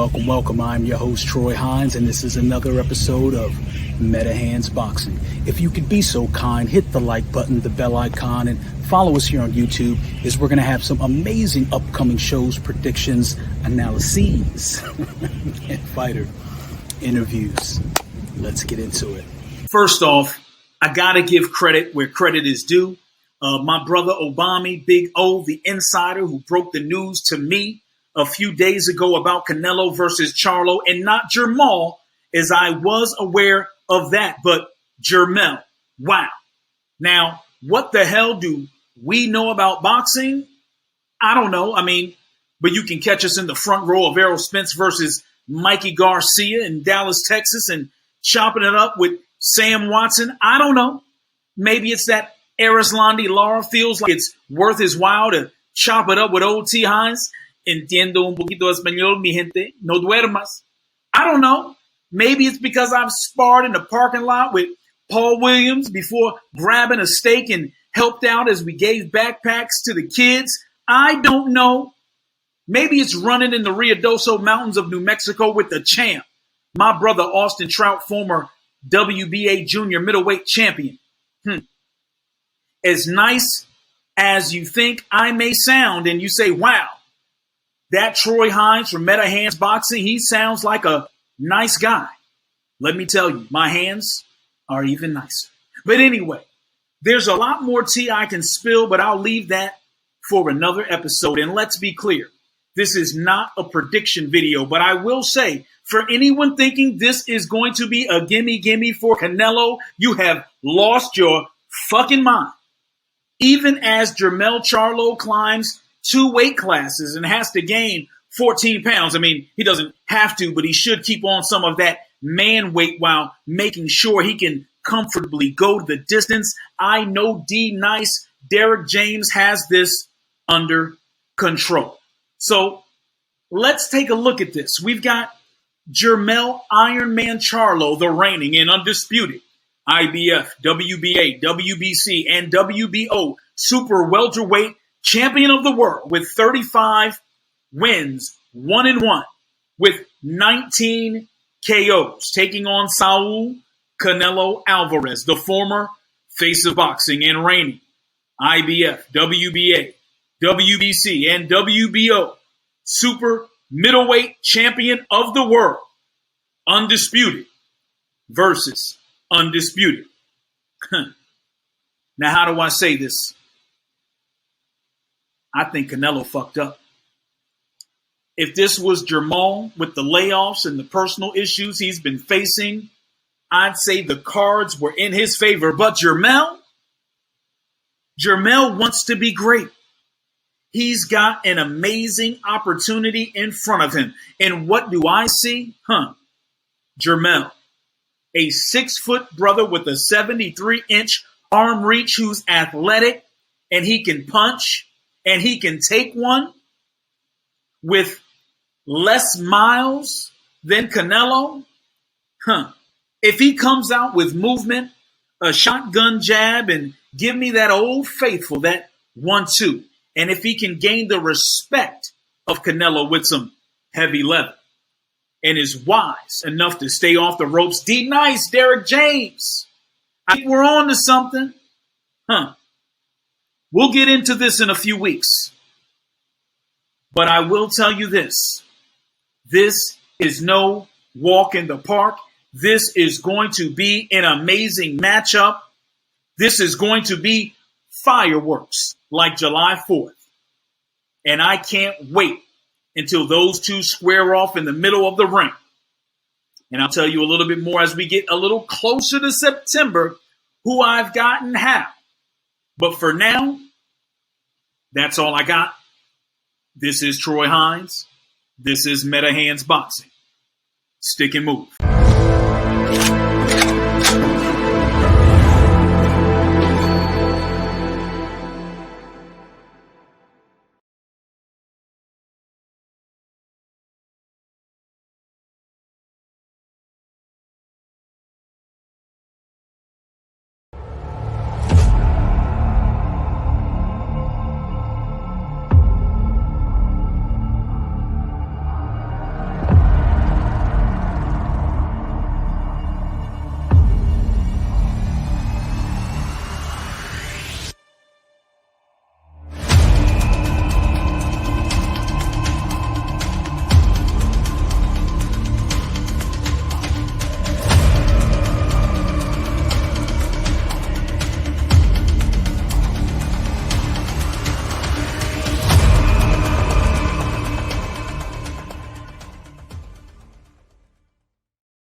welcome, welcome. I'm your host, Troy Hines, and this is another episode of META H.A.N.D.S Boxing. If you could be so kind, hit the like button, the bell icon, and follow us here on YouTube, as we're going to have some amazing upcoming shows, predictions, analyses, and fighter interviews. Let's get into it. First off, I got to give credit where credit is due. My brother Obami, Big O, the insider who broke the news to me a few days ago about Canelo versus Charlo, and not Jermell, as I was aware of that, but Jermell. Wow. Now, what the hell do we know about boxing? I don't know. But you can catch us in the front row of Errol Spence versus Mikey Garcia in Dallas, Texas, and chopping it up with Sam Watson. I don't know. Maybe it's that Arislandi Lara feels like it's worth his while to chop it up with old T. Hines. Entiendo un poquito español, mi gente. No duermas. I don't know. Maybe it's because I've sparred in the parking lot with Paul Williams before grabbing a steak and helped out as we gave backpacks to the kids. I don't know. Maybe it's running in the Ruidoso Mountains of New Mexico with the champ, my brother Austin Trout, former WBA junior middleweight champion. As nice as you think I may sound, and you say, wow, that Troy Hines from META H.A.N.D.S Boxing, he sounds like a nice guy. Let me tell you, my hands are even nicer. But anyway, there's a lot more tea I can spill, but I'll leave that for another episode. And let's be clear, this is not a prediction video, but I will say, for anyone thinking this is going to be a gimme for Canelo, you have lost your fucking mind. Even as Jermell Charlo climbs 2 weight classes and has to gain 14 pounds. He doesn't have to, but he should keep on some of that man weight while making sure he can comfortably go the distance. I know D-Nice, Derek James has this under control. So let's take a look at this. We've got Jermell Iron Man Charlo, the reigning and undisputed IBF, WBA, WBC, and WBO Super Welterweight Champion of the World with 35 wins, 1-1, with 19 KOs, taking on Saul Canelo Alvarez, the former face of boxing and reigning IBF, WBA, WBC, and WBO Super Middleweight Champion of the World, undisputed versus undisputed. Now, how do I say this? I think Canelo fucked up. If this was Jermell with the layoffs and the personal issues he's been facing, I'd say the cards were in his favor. But Jermell wants to be great. He's got an amazing opportunity in front of him. And what do I see? Jermell, a 6-foot brother with a 73-inch arm reach who's athletic, and he can punch, and he can take one with less miles than Canelo. If he comes out with movement, a shotgun jab, and give me that old faithful, that 1-2. And if he can gain the respect of Canelo with some heavy leather and is wise enough to stay off the ropes, D-Nice, Derek James, I think we're on to something. We'll get into this in a few weeks. But I will tell you this. This is no walk in the park. This is going to be an amazing matchup. This is going to be fireworks like July 4th. And I can't wait until those two square off in the middle of the ring. And I'll tell you a little bit more as we get a little closer to September, who I've gotten how. But for now, that's all I got. This is Troy Hines. This is META H.A.N.D.S Boxing. Stick and move.